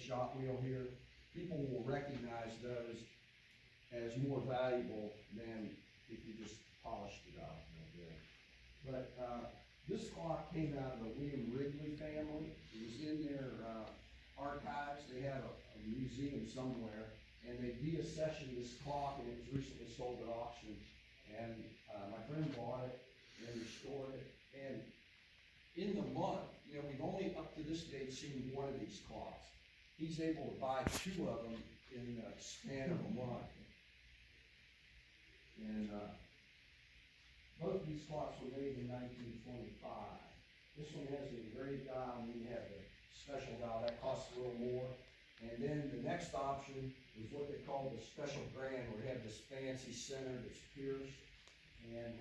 shop wheel here, people will recognize those as more valuable than if you just polished it up. But this clock came out of the William Wrigley family. It was in their archives. They have a museum somewhere, and they deaccessioned this clock, and it was recently sold at auction. And my friend bought it and restored it. And in the month, you know, we've only up to this date seen one of these clocks. He's able to buy two of them in the span of a month. And both of these clocks were made in 1925. This one has the engraved dial, and then you have the special dial. That costs a little more. And then the next option is what they call the special grand, where you have this fancy center that's pierced. And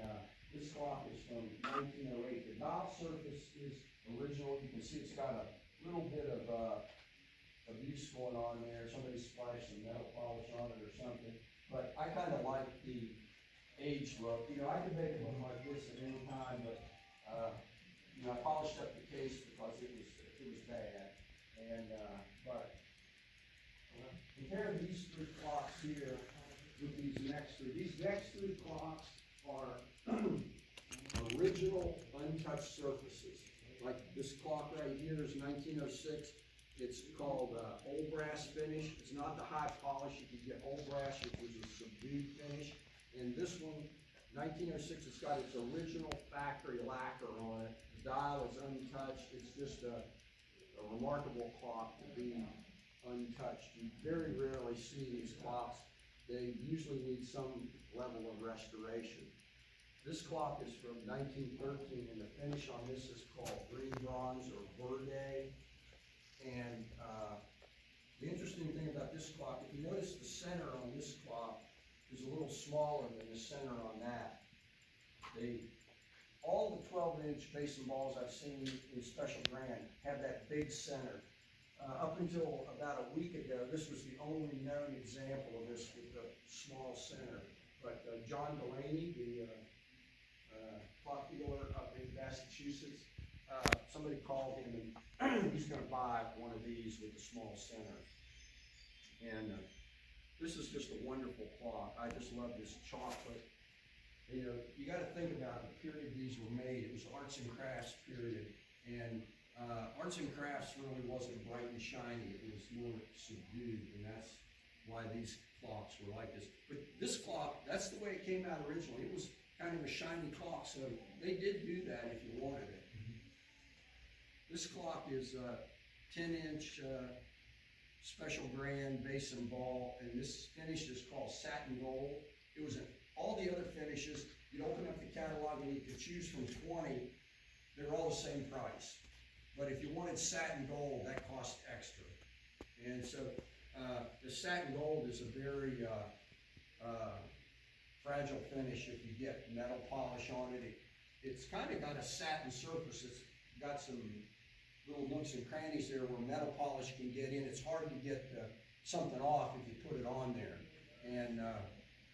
this clock is from 1908. The dial surface is original. You can see it's got a little bit of abuse going on there. Somebody splashed some metal polish on it or something. But I kind of like the age look. You know, I could make it look like this at any time, but you know, I polished up the case because it was bad. And but compare these three clocks here with these next three. These next three clocks are original untouched surfaces. Like this clock right here is 1906. It's called old brass finish. It's not the high polish. You can get old brass, which is a subdued finish. And this one, 1906, it's got its original factory lacquer on it. The dial is untouched. It's just a remarkable clock to be untouched. You very rarely see these clocks. They usually need some level of restoration. This clock is from 1913, and the finish on this is called green bronze or verde. And the interesting thing about this clock, if you notice the center on this clock is a little smaller than the center on that. All the 12-inch basin balls I've seen in Special Grand have that big center. Up until about a week ago, this was the only known example of this with the small center. But John Delaney, the clock dealer up in Massachusetts, somebody called him and he's going to buy one of these with a small center. And this is just a wonderful clock. I just love this chocolate. You know, you got to think about the period these were made. It was arts and crafts period, and arts and crafts really wasn't bright and shiny. It was more subdued, and that's why these clocks were like this. But this clock, that's the way it came out originally. It was kind of a shiny clock, so they did do that if you wanted it. This clock is a 10-inch special grand basin ball, and this finish is called satin gold. It was all the other finishes. You'd open up the catalog and you could choose from 20. They're all the same price. But if you wanted satin gold, that cost extra. And so the satin gold is a very fragile finish if you get metal polish on it. It's kind of got a satin surface. It's got some little nooks and crannies there where metal polish can get in. It's hard to get something off if you put it on there. And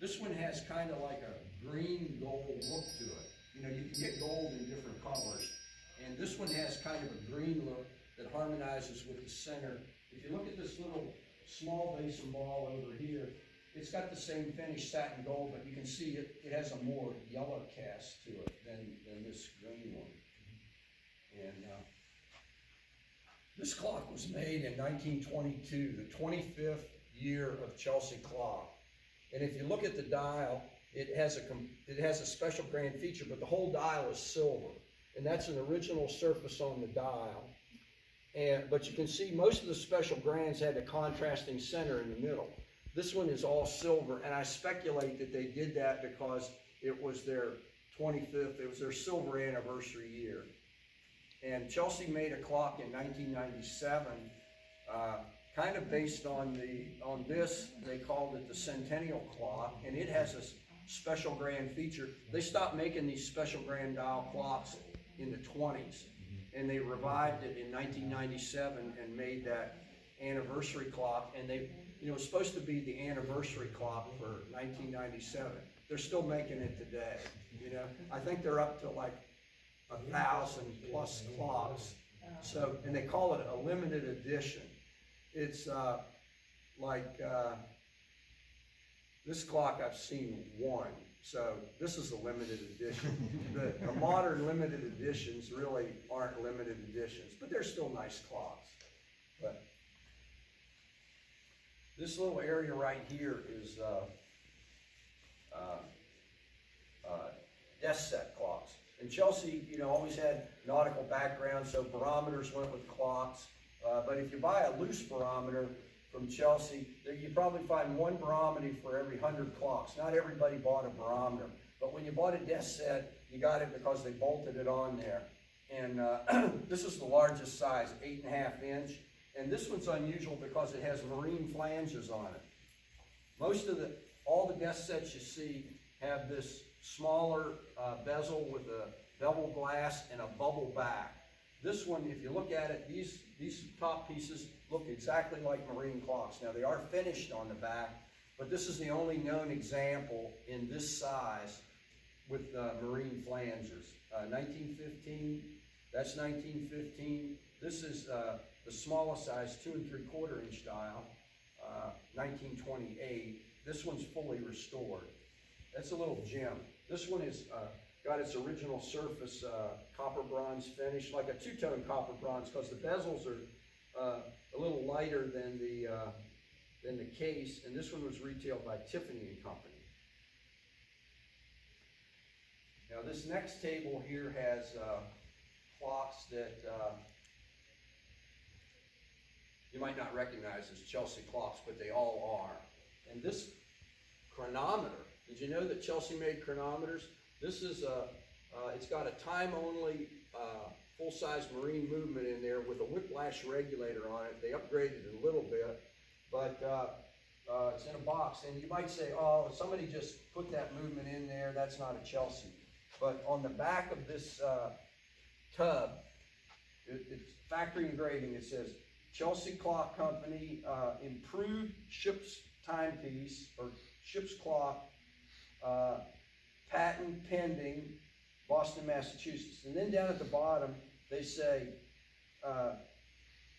this one has kind of like a green gold look to it. You know, you can get gold in different colors. And this one has kind of a green look that harmonizes with the center. If you look at this little small basin ball over here, it's got the same finish, satin gold, but you can see it has a more yellow cast to it than this green one. And this clock was made in 1922, the 25th year of Chelsea clock. And if you look at the dial, it has a special grand feature, but the whole dial is silver. And that's an original surface on the dial. But you can see most of the special grands had a contrasting center in the middle. This one is all silver, and I speculate that they did that because it was their 25th, it was their silver anniversary year. And Chelsea made a clock in 1997, kind of based on this. They called it the Centennial Clock, and it has a special grand feature. They stopped making these special grand dial clocks in the 20s, and they revived it in 1997 and made that anniversary clock. And they, you know, it's supposed to be the anniversary clock for 1997. They're still making it today. You know, I think they're up to like 1,000+ clocks. So, and they call it a limited edition. It's, this clock I've seen one, so this is a limited edition. The modern limited editions really aren't limited editions, but they're still nice clocks. But this little area right here is desk set clocks. And Chelsea, always had nautical background, so barometers went with clocks. But if you buy a loose barometer from Chelsea, you probably find one barometer for every 100 clocks. Not everybody bought a barometer, but when you bought a desk set, you got it because they bolted it on there. And this is the largest size, 8.5 inch. And this one's unusual because it has marine flanges on it. All the desk sets you see have this smaller bezel with a bevel glass and a bubble back. This one, if you look at it, these top pieces look exactly like marine clocks. Now they are finished on the back, but this is the only known example in this size with marine flanges. 1915, that's 1915. This is the smallest size, 2 3/4 inch dial, 1928. This one's fully restored. That's a little gem. This one is got its original surface copper bronze finish, like a two-tone copper bronze, because the bezels are a little lighter than the case. And this one was retailed by Tiffany and Company. Now this next table here has clocks that you might not recognize as Chelsea clocks, but they all are. And this chronometer, did you know that Chelsea made chronometers? This is it's got a time-only full-size marine movement in there with a whiplash regulator on it. They upgraded it a little bit, but it's in a box. And you might say, oh, somebody just put that movement in there. That's not a Chelsea. But on the back of this tub, it's factory engraving. It says, Chelsea Clock Company, improved ship's timepiece, or ship's clock, patent pending, Boston, Massachusetts. And then down at the bottom, they say,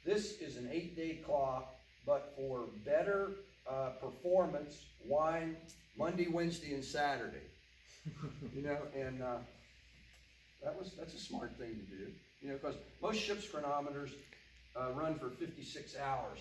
this is an 8-day clock, but for better performance, wine Monday, Wednesday, and Saturday. And that's a smart thing to do, because most ship's chronometers run for 56 hours.